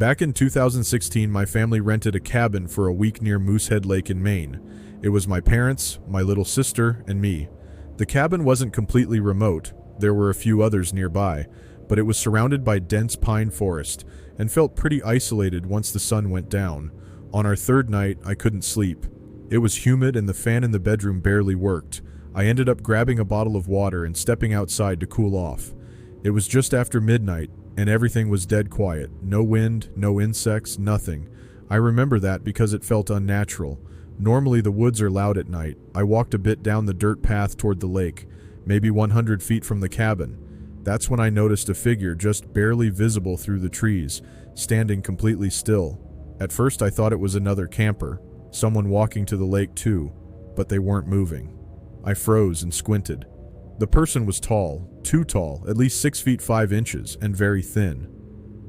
Back in 2016, my family rented a cabin for a week near Moosehead Lake in Maine. It was my parents, my little sister, and me. The cabin wasn't completely remote. There were a few others nearby, but it was surrounded by dense pine forest and felt pretty isolated once the sun went down. On our third night, I couldn't sleep. It was humid and the fan in the bedroom barely worked. I ended up grabbing a bottle of water and stepping outside to cool off. It was just after midnight, and everything was dead quiet. No wind, no insects, nothing. I remember that because it felt unnatural. Normally the woods are loud at night. I walked a bit down the dirt path toward the lake, maybe 100 feet from the cabin. That's when I noticed a figure just barely visible through the trees, standing completely still. At first I thought it was another camper, someone walking to the lake too, but they weren't moving. I froze and squinted. The person was tall, too tall, at least 6 feet 5 inches, and very thin.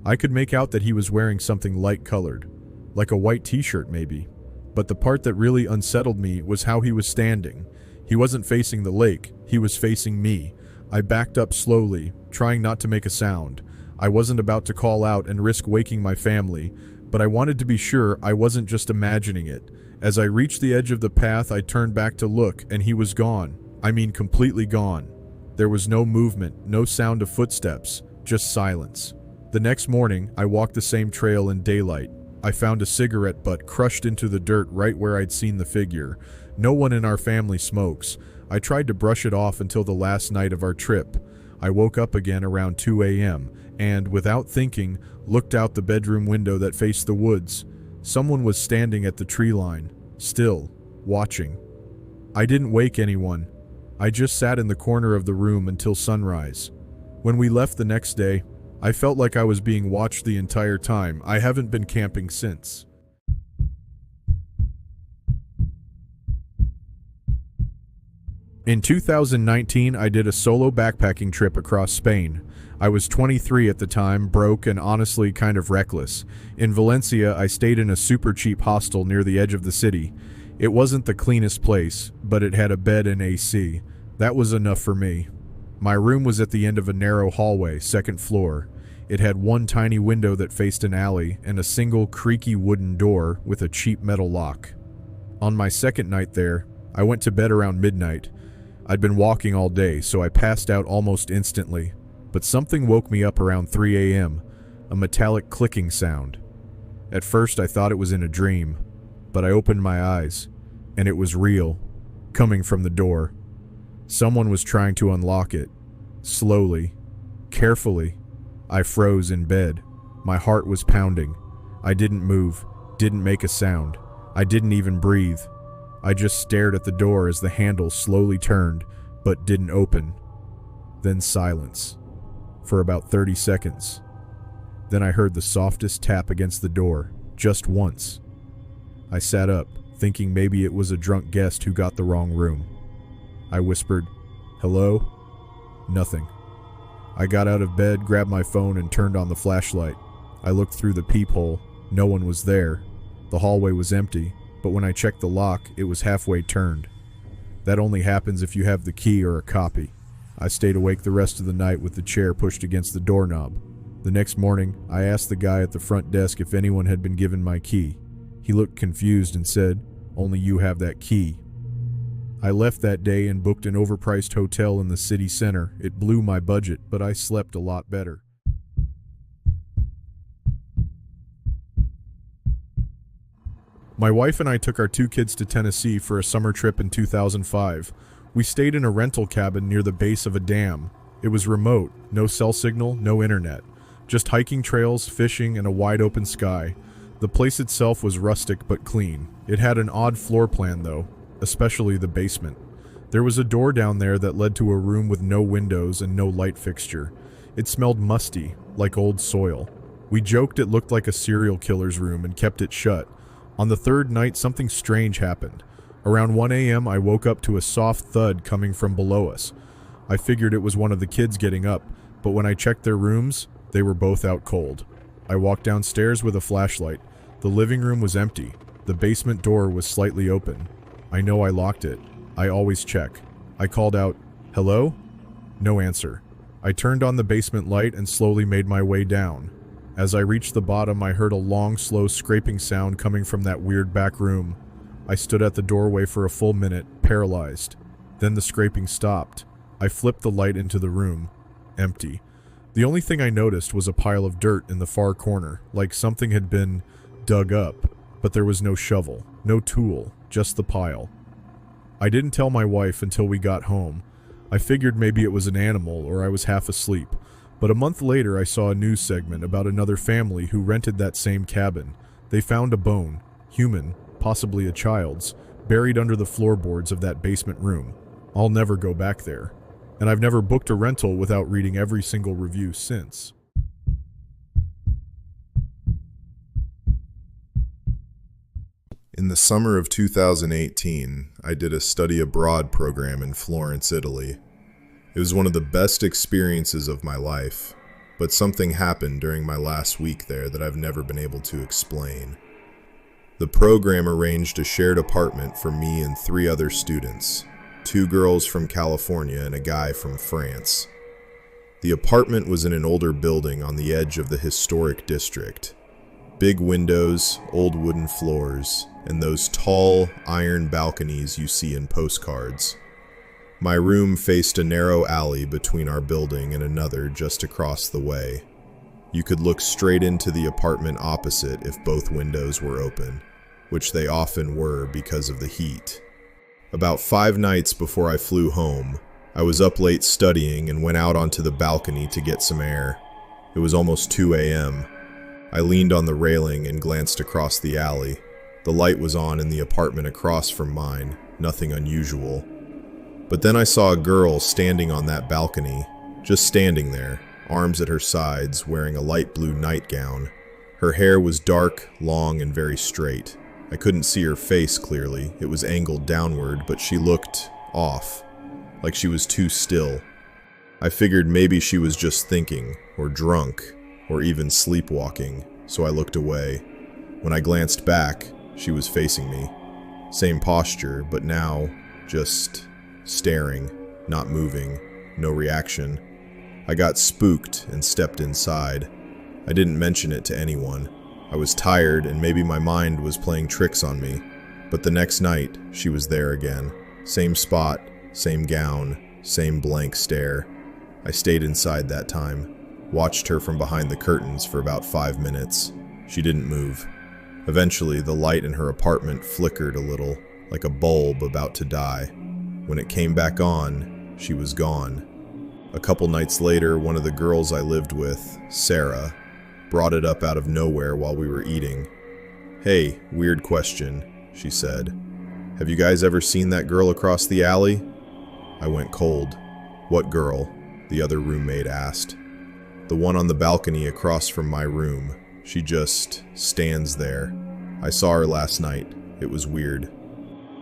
I could make out that he was wearing something light-colored, like a white t-shirt maybe. But the part that really unsettled me was how he was standing. He wasn't facing the lake, he was facing me. I backed up slowly, trying not to make a sound. I wasn't about to call out and risk waking my family, but I wanted to be sure I wasn't just imagining it. As I reached the edge of the path, I turned back to look, and he was gone. I mean completely gone. There was no movement, no sound of footsteps, just silence. The next morning, I walked the same trail in daylight. I found a cigarette butt crushed into the dirt right where I'd seen the figure. No one in our family smokes. I tried to brush it off until the last night of our trip. I woke up again around 2 a.m. and, without thinking, looked out the bedroom window that faced the woods. Someone was standing at the tree line, still, watching. I didn't wake anyone. I just sat in the corner of the room until sunrise. When we left the next day, I felt like I was being watched the entire time. I haven't been camping since. In 2019, I did a solo backpacking trip across Spain. I was 23 at the time, broke and honestly kind of reckless. In Valencia, I stayed in a super cheap hostel near the edge of the city. It wasn't the cleanest place, but it had a bed and AC. That was enough for me. My room was at the end of a narrow hallway, second floor. It had one tiny window that faced an alley and a single creaky wooden door with a cheap metal lock. On my second night there, I went to bed around midnight. I'd been walking all day, so I passed out almost instantly. But something woke me up around 3 a.m., a metallic clicking sound. At first I thought it was in a dream, but I opened my eyes, and it was real, coming from the door. Someone was trying to unlock it. Slowly, carefully. I froze in bed. My heart was pounding. I didn't move, didn't make a sound. I didn't even breathe. I just stared at the door as the handle slowly turned, but didn't open. Then silence. For about 30 seconds. Then I heard the softest tap against the door, just once. I sat up, thinking maybe it was a drunk guest who got the wrong room. I whispered, "Hello?" Nothing. I got out of bed, grabbed my phone, and turned on the flashlight. I looked through the peephole. No one was there. The hallway was empty, but when I checked the lock, it was halfway turned. That only happens if you have the key or a copy. I stayed awake the rest of the night with the chair pushed against the doorknob. The next morning, I asked the guy at the front desk if anyone had been given my key. He looked confused and said, "Only you have that key." I left that day and booked an overpriced hotel in the city center. It blew my budget, but I slept a lot better. My wife and I took our 2 kids to Tennessee for a summer trip in 2005. We stayed in a rental cabin near the base of a dam. It was remote, no cell signal, no internet. Just hiking trails, fishing, and a wide open sky. The place itself was rustic but clean. It had an odd floor plan though, especially the basement. There was a door down there that led to a room with no windows and no light fixture. It smelled musty, like old soil. We joked it looked like a serial killer's room and kept it shut. On the third night, something strange happened. Around 1 a.m., I woke up to a soft thud coming from below us. I figured it was one of the kids getting up, but when I checked their rooms, they were both out cold. I walked downstairs with a flashlight. The living room was empty. The basement door was slightly open. I know I locked it. I always check. I called out, "Hello?" No answer. I turned on the basement light and slowly made my way down. As I reached the bottom, I heard a long, slow scraping sound coming from that weird back room. I stood at the doorway for a full minute, paralyzed. Then the scraping stopped. I flipped the light into the room. Empty. The only thing I noticed was a pile of dirt in the far corner, like something had been dug up, but there was no shovel, no tool, just the pile. I didn't tell my wife until we got home. I figured maybe it was an animal or I was half asleep. But a month later I saw a news segment about another family who rented that same cabin. They found a bone, human, possibly a child's, buried under the floorboards of that basement room. I'll never go back there. And I've never booked a rental without reading every single review since. In the summer of 2018, I did a study abroad program in Florence, Italy. It was one of the best experiences of my life, but something happened during my last week there that I've never been able to explain. The program arranged a shared apartment for me and 3 other students, 2 girls from California and a guy from France. The apartment was in an older building on the edge of the historic district. Big windows, old wooden floors, and those tall, iron balconies you see in postcards. My room faced a narrow alley between our building and another just across the way. You could look straight into the apartment opposite if both windows were open, which they often were because of the heat. About 5 nights before I flew home, I was up late studying and went out onto the balcony to get some air. It was almost 2 a.m. I leaned on the railing and glanced across the alley. The light was on in the apartment across from mine, nothing unusual. But then I saw a girl standing on that balcony, just standing there, arms at her sides, wearing a light blue nightgown. Her hair was dark, long, and very straight. I couldn't see her face clearly. It was angled downward, but she looked off, like she was too still. I figured maybe she was just thinking, or drunk, or even sleepwalking, so I looked away. When I glanced back, she was facing me. Same posture, but now just staring, not moving, no reaction. I got spooked and stepped inside. I didn't mention it to anyone. I was tired and maybe my mind was playing tricks on me. But the next night, she was there again. Same spot, same gown, same blank stare. I stayed inside that time. Watched her from behind the curtains for about 5 minutes. She didn't move. Eventually, the light in her apartment flickered a little, like a bulb about to die. When it came back on, she was gone. A couple nights later, one of the girls I lived with, Sarah, brought it up out of nowhere while we were eating. "Hey, weird question," she said. "Have you guys ever seen that girl across the alley?" I went cold. "What girl?" the other roommate asked. "The one on the balcony across from my room. She just stands there. I saw her last night. It was weird."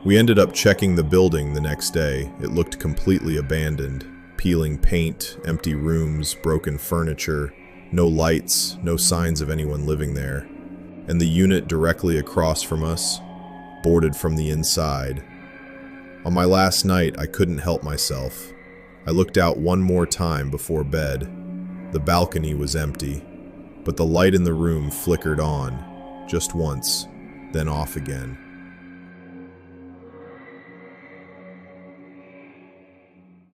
We ended up checking the building the next day. It looked completely abandoned. Peeling paint, empty rooms, broken furniture, no lights, no signs of anyone living there. And the unit directly across from us, boarded from the inside. On my last night, I couldn't help myself. I looked out one more time before bed. The balcony was empty, but the light in the room flickered on, just once, then off again.